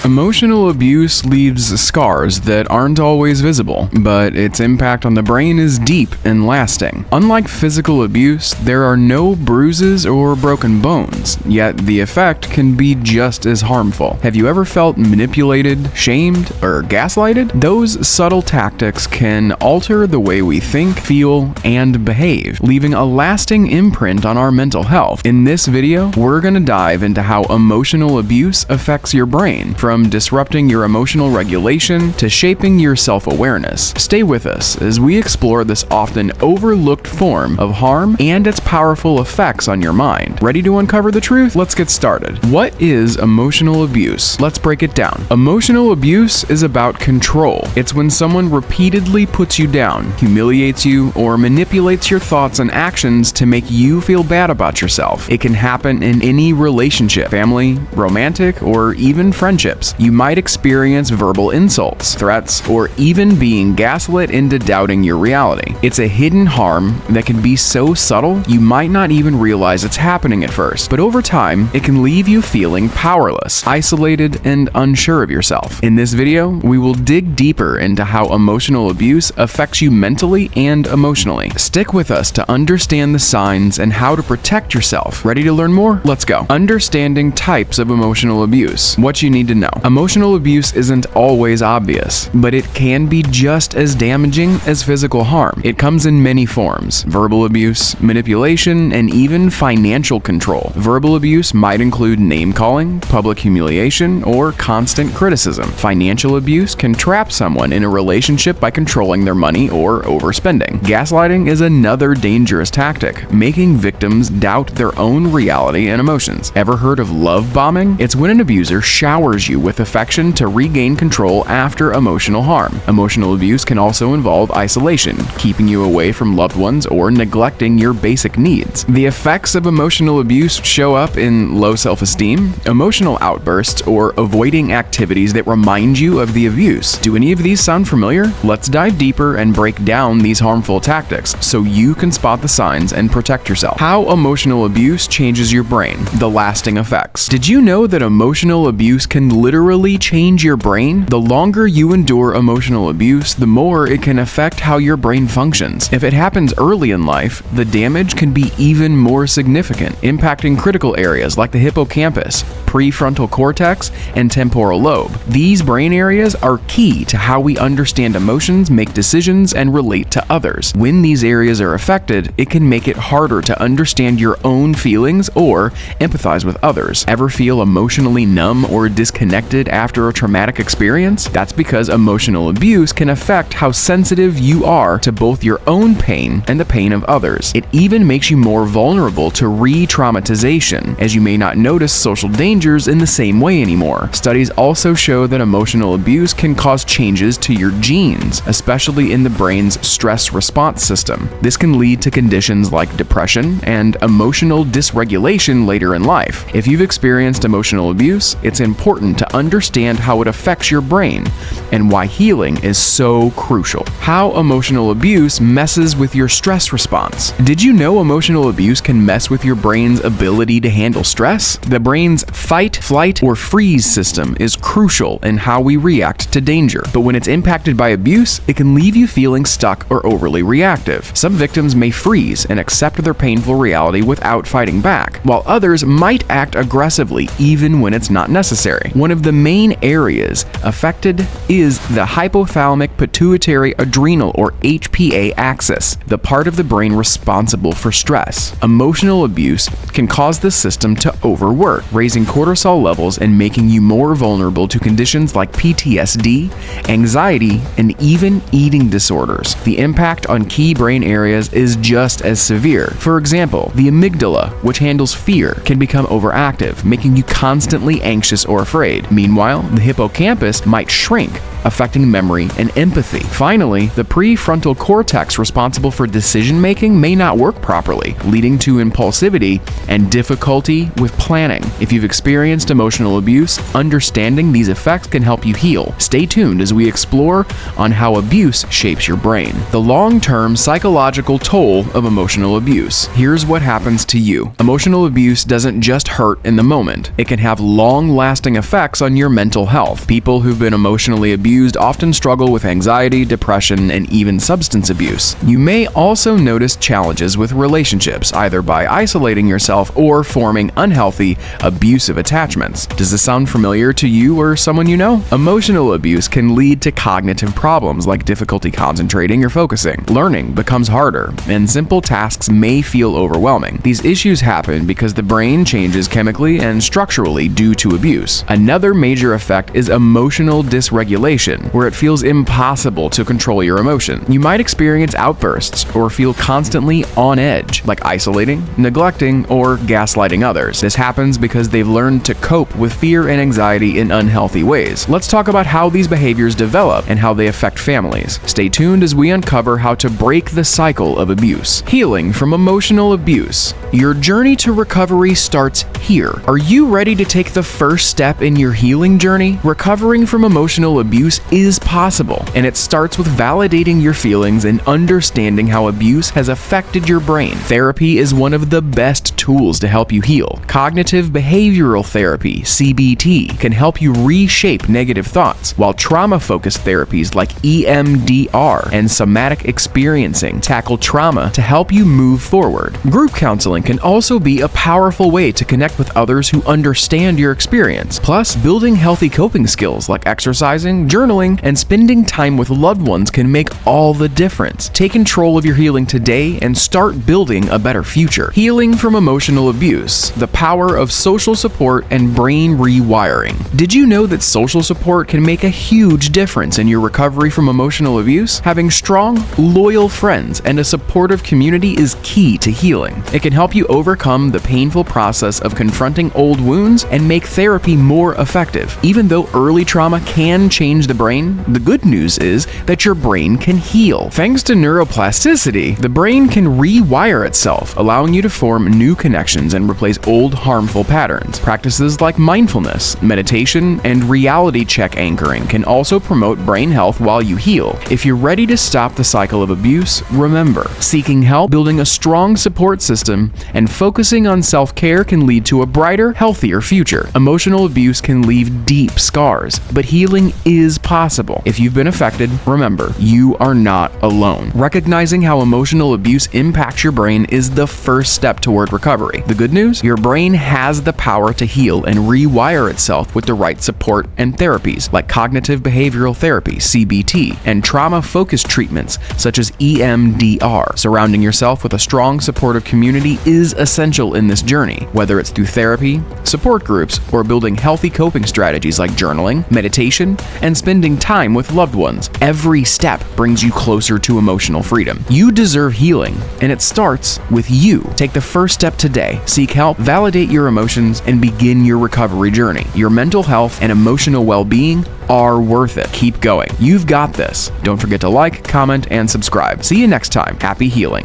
Emotional abuse leaves scars that aren't always visible, but its impact on the brain is deep and lasting. Unlike physical abuse, there are no bruises or broken bones, yet the effect can be just as harmful. Have you ever felt manipulated, shamed, or gaslighted? Those subtle tactics can alter the way we think, feel, and behave, leaving a lasting imprint on our mental health. In this video, we're gonna dive into how emotional abuse affects your brain, from disrupting your emotional regulation to shaping your self-awareness. Stay with us as we explore this often overlooked form of harm and its powerful effects on your mind. Ready to uncover the truth? Let's get started. What is emotional abuse? Let's break it down. Emotional abuse is about control. It's when someone repeatedly puts you down, humiliates you, or manipulates your thoughts and actions to make you feel bad about yourself. It can happen in any relationship, family, romantic, or even friendships. You might experience verbal insults, threats, or even being gaslit into doubting your reality. It's a hidden harm that can be so subtle you might not even realize it's happening at first, but over time, it can leave you feeling powerless, isolated, and unsure of yourself. In this video, we will dig deeper into how emotional abuse affects you mentally and emotionally. Stick with us to understand the signs and how to protect yourself. Ready to learn more? Let's go. Understanding types of emotional abuse. What you need to know. Emotional abuse isn't always obvious, but it can be just as damaging as physical harm. It comes in many forms: verbal abuse, manipulation, and even financial control. Verbal abuse might include name-calling, public humiliation, or constant criticism. Financial abuse can trap someone in a relationship by controlling their money or overspending. Gaslighting is another dangerous tactic, making victims doubt their own reality and emotions. Ever heard of love bombing? It's when an abuser showers you with affection to regain control after emotional harm. Emotional abuse can also involve isolation, keeping you away from loved ones or neglecting your basic needs. The effects of emotional abuse show up in low self-esteem, emotional outbursts, or avoiding activities that remind you of the abuse. Do any of these sound familiar? Let's dive deeper and break down these harmful tactics so you can spot the signs and protect yourself. How emotional abuse changes your brain. The lasting effects. Did you know that emotional abuse can literally change your brain? The longer you endure emotional abuse, the more it can affect how your brain functions. If it happens early in life, the damage can be even more significant, impacting critical areas like the hippocampus, prefrontal cortex, and temporal lobe. These brain areas are key to how we understand emotions, make decisions, and relate to others. When these areas are affected, it can make it harder to understand your own feelings or empathize with others. Ever feel emotionally numb or disconnected after a traumatic experience? That's because emotional abuse can affect how sensitive you are to both your own pain and the pain of others. It even makes you more vulnerable to re-traumatization, as you may not notice social dangers in the same way anymore. Studies also show that emotional abuse can cause changes to your genes, especially in the brain's stress response system. This can lead to conditions like depression and emotional dysregulation later in life. If you've experienced emotional abuse, it's important to understand how it affects your brain and why healing is so crucial. How emotional abuse messes with your stress response. Did you know emotional abuse can mess with your brain's ability to handle stress? The brain's fight, flight, or freeze system is crucial in how we react to danger, but when it's impacted by abuse, it can leave you feeling stuck or overly reactive. Some victims may freeze and accept their painful reality without fighting back, while others might act aggressively even when it's not necessary. One of the main areas affected is the hypothalamic pituitary adrenal, or HPA axis, the part of the brain responsible for stress. Emotional abuse can cause the system to overwork, raising cortisol levels and making you more vulnerable to conditions like PTSD, anxiety, and even eating disorders. The impact on key brain areas is just as severe. For example, the amygdala, which handles fear, can become overactive, making you constantly anxious or afraid. Meanwhile, the hippocampus might shrink, affecting memory and empathy. Finally, the prefrontal cortex responsible for decision-making may not work properly, leading to impulsivity and difficulty with planning. If you've experienced emotional abuse, understanding these effects can help you heal. Stay tuned as we explore on how abuse shapes your brain. The long-term psychological toll of emotional abuse. Here's what happens to you. Emotional abuse doesn't just hurt in the moment. It can have long-lasting effects on your mental health. People who've been emotionally abused often struggle with anxiety, depression, and even substance abuse. You may also notice challenges with relationships, either by isolating yourself or forming unhealthy, abusive attachments. Does this sound familiar to you or someone you know? Emotional abuse can lead to cognitive problems like difficulty concentrating or focusing. Learning becomes harder, and simple tasks may feel overwhelming. These issues happen because the brain changes chemically and structurally due to abuse. Another major effect is emotional dysregulation, where it feels impossible to control your emotion. You might experience outbursts or feel constantly on edge, like isolating, neglecting, or gaslighting others. This happens because they've learned to cope with fear and anxiety in unhealthy ways. Let's talk about how these behaviors develop and how they affect families. Stay tuned as we uncover how to break the cycle of abuse. Healing from emotional abuse. Your journey to recovery starts here. Are you ready to take the first step in your healing journey? Recovering from emotional abuse is possible, and it starts with validating your feelings and understanding how abuse has affected your brain. Therapy is one of the best tools to help you heal. Cognitive behavioral therapy, CBT, can help you reshape negative thoughts, while trauma-focused therapies like EMDR and somatic experiencing tackle trauma to help you move forward. Group counseling can also be a powerful way to connect with others who understand your experience. Plus, building healthy coping skills like exercising, journaling, and spending time with loved ones can make all the difference. Take control of your healing today and start building a better future. Healing from emotional abuse. The power of social support and brain rewiring. Did you know that social support can make a huge difference in your recovery from emotional abuse? Having strong, loyal friends and a supportive community is key to healing. It can help you overcome the painful process of confronting old wounds and make therapy more effective. Even though early trauma can change the brain, the good news is that your brain can heal. Thanks to neuroplasticity, the brain can rewire itself, allowing you to form new connections and replace old harmful patterns. Practices like mindfulness, meditation, and reality check anchoring can also promote brain health while you heal. If you're ready to stop the cycle of abuse, remember, seeking help, building a strong support system, and focusing on self-care can lead to a brighter, healthier future. Emotional abuse can leave deep scars, but healing is possible. If you've been affected, remember, you are not alone. Recognizing how emotional abuse impacts your brain is the first step toward recovery. The good news? Your brain has the power to heal and rewire itself with the right support and therapies like cognitive behavioral therapy, CBT, and trauma-focused treatments such as EMDR. Surrounding yourself with a strong, supportive community is essential in this journey, whether it's through therapy, support groups, or building healthy coping strategies like journaling, meditation, and spending time with loved ones. Every step brings you closer to emotional freedom. You deserve healing, and it starts with you. Take the first step today. Seek help, validate your emotions, and begin your recovery journey. Your mental health and emotional well-being are worth it. Keep going. You've got this. Don't forget to like, comment, and subscribe. See you next time. Happy healing.